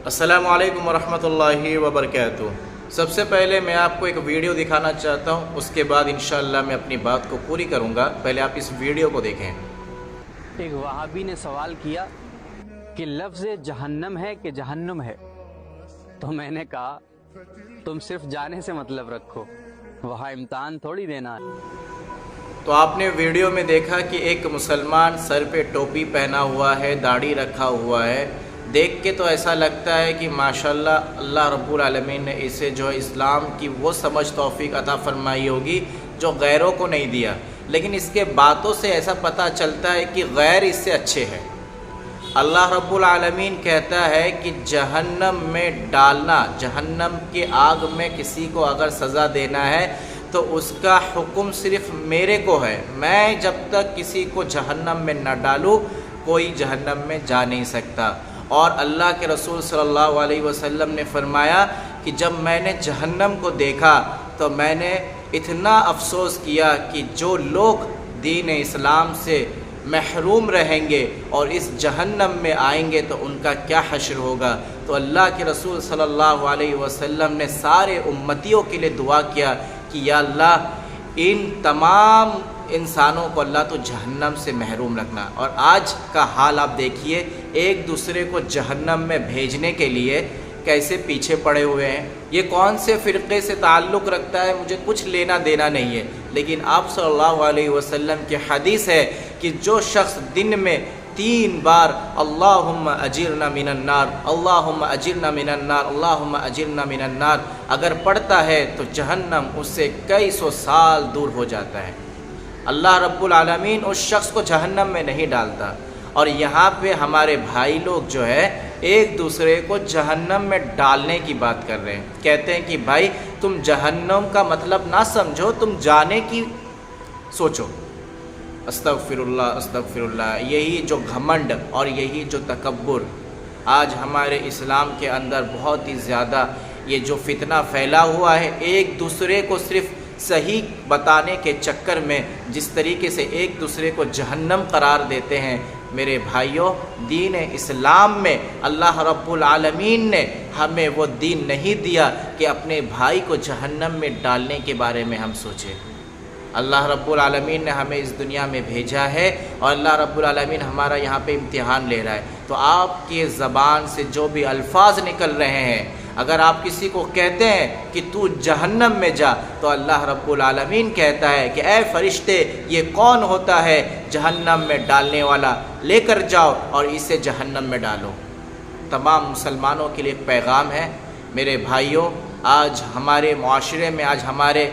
अस्सलामु अलैकुम वरहमतुल्लाहि वबरकातुहू। सबसे पहले मैं आपको एक वीडियो दिखाना चाहता हूँ, उसके बाद इंशाअल्लाह मैं अपनी बात को पूरी करूँगा। पहले आप इस वीडियो को देखें। एक वहाबी ने सवाल किया कि लफ्ज़ जहन्नम है कि जहन्नुम है, तो मैंने कहा तुम सिर्फ जाने से मतलब रखो, वहाँ इम्तहान थोड़ी देना है। तो आपने वीडियो में देखा कि एक मुसलमान सर पे टोपी पहना हुआ है, दाढ़ी रखा हुआ है। देख के तो ऐसा लगता है कि माशाल्लाह अल्लाह रब्बुल आलमीन ने इसे जो है इस्लाम की वो समझ तौफीक अता फरमाई होगी जो गैरों को नहीं दिया, लेकिन इसके बातों से ऐसा पता चलता है कि गैर इससे अच्छे हैं। अल्लाह रब्बुल आलमीन कहता है कि जहन्नम में डालना, जहन्नम के आग में किसी को अगर सज़ा देना है तो उसका हुक्म सिर्फ़ मेरे को है। मैं जब तक किसी को जहन्नम में न डालूँ कोई जहन्नम में जा नहीं सकता। और अल्लाह के रसूल सल्लल्लाहु अलैहि वसल्लम ने फरमाया कि जब मैंने जहन्नम को देखा तो मैंने इतना अफसोस किया कि जो लोग दीन इस्लाम से महरूम रहेंगे और इस जहन्नम में आएंगे तो उनका क्या हश्र होगा। तो अल्लाह के रसूल सल्लल्लाहु अलैहि वसल्लम ने सारे उम्मतियों के लिए दुआ किया कि या अल्लाह इन तमाम इंसानों को अल्लाह तो जहन्नम से महरूम रखना। और आज का हाल आप देखिए, एक दूसरे को जहन्नम में भेजने के लिए कैसे पीछे पड़े हुए हैं। ये कौन से फ़िरक़े से ताल्लुक़ रखता है मुझे कुछ लेना देना नहीं है, लेकिन आप सल्लल्लाहु अलैहि वसल्लम की हदीस है कि जो शख्स दिन में 3 बार अल्लाहुम्मा अजिरना मिनन नार, अल्लाहुम्मा अजिरना मिनन नार, अल्लाहुम्मा अजिरना मिनन नार अगर पढ़ता है तो जहन्नम उससे कई सौ साल दूर हो जाता है। अल्लाह रब्बुल आलमीन उस शख्स को जहन्नम में नहीं डालता। और यहाँ पे हमारे भाई लोग जो है एक दूसरे को जहन्नम में डालने की बात कर रहे हैं। कहते हैं कि भाई तुम जहन्नम का मतलब ना समझो, तुम जाने की सोचो। अस्तगफिरुल्लाह अस्तगफिरुल्लाह। यही जो घमंड और यही जो तकब्बुर आज हमारे इस्लाम के अंदर बहुत ही ज़्यादा ये जो फितना फैला हुआ है, एक दूसरे को सिर्फ़ सही बताने के चक्कर में जिस तरीके से एक दूसरे को जहन्नम करार देते हैं। मेरे भाइयों, दीन इस्लाम में अल्लाह रब्बुल आलमीन ने हमें वो दीन नहीं दिया कि अपने भाई को जहन्नम में डालने के बारे में हम सोचें। अल्लाह रब्बुल आलमीन ने हमें इस दुनिया में भेजा है और अल्लाह रब्बुल आलमीन हमारा यहाँ पे इम्तिहान ले रहा है। तो आपकी ज़बान से जो भी अल्फाज निकल रहे हैं, अगर आप किसी को कहते हैं कि तू जहन्नम में जा, तो अल्लाह रब्बुल आलमीन कहता है कि ऐ फरिश्ते, ये कौन होता है जहन्नम में डालने वाला, लेकर जाओ और इसे जहन्नम में डालो। तमाम मुसलमानों के लिए एक पैगाम है। मेरे भाइयों, आज हमारे मुआशरे में, आज हमारे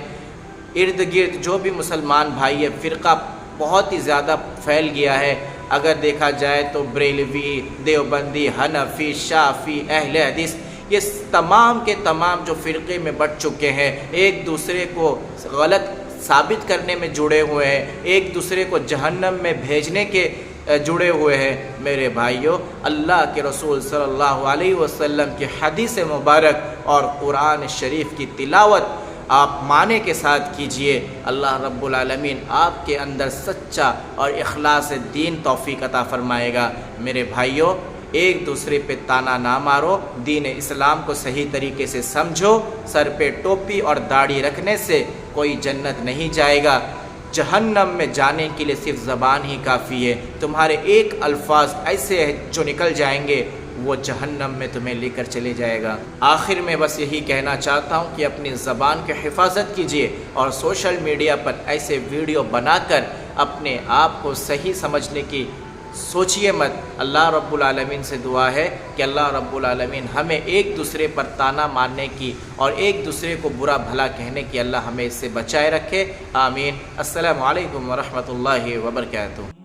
इर्द गिर्द जो भी मुसलमान भाई है, फ़िरका बहुत ही ज़्यादा फैल गया है। अगर देखा जाए तो बरेलवी, देवबंदी, हनफी, शाफ़ी, अहले हदीस, ये तमाम के तमाम जो फ़िरक़े में बढ़ चुके हैं, एक दूसरे को गलत साबित करने में जुड़े हुए हैं, एक दूसरे को जहन्नम में भेजने के जुड़े हुए हैं। मेरे भाइयों, अल्लाह के रसूल सल्लल्लाहु अलैहि वसल्लम की हदीस मुबारक और कुरान शरीफ की तिलावत आप माने के साथ कीजिए। अल्लाह रब्बुल आलमीन आपके अंदर सच्चा और इखलास दीन तौफीक अता फरमाएगा। मेरे भाइयों, एक दूसरे पे ताना ना मारो, दीन इस्लाम को सही तरीके से समझो। सर पे टोपी और दाढ़ी रखने से कोई जन्नत नहीं जाएगा। जहन्नम में जाने के लिए सिर्फ ज़बान ही काफ़ी है। तुम्हारे एक अल्फाज ऐसे हैं जो निकल जाएंगे, वो जहन्नम में तुम्हें लेकर चले जाएगा। आखिर में बस यही कहना चाहता हूँ कि अपनी ज़बान की हिफाजत कीजिए और सोशल मीडिया पर ऐसे वीडियो बनाकर अपने आप को सही समझने की सोचिए मत। अल्लाह रब्बुल आलमीन से दुआ है कि अल्लाह रब्बुल आलमीन हमें एक दूसरे पर ताना मारने की और एक दूसरे को बुरा भला कहने की अल्लाह हमें इससे बचाए रखे। आमीन। अस्सलामु अलैकुम वरहमतुल्लाहि वबरकातुहू।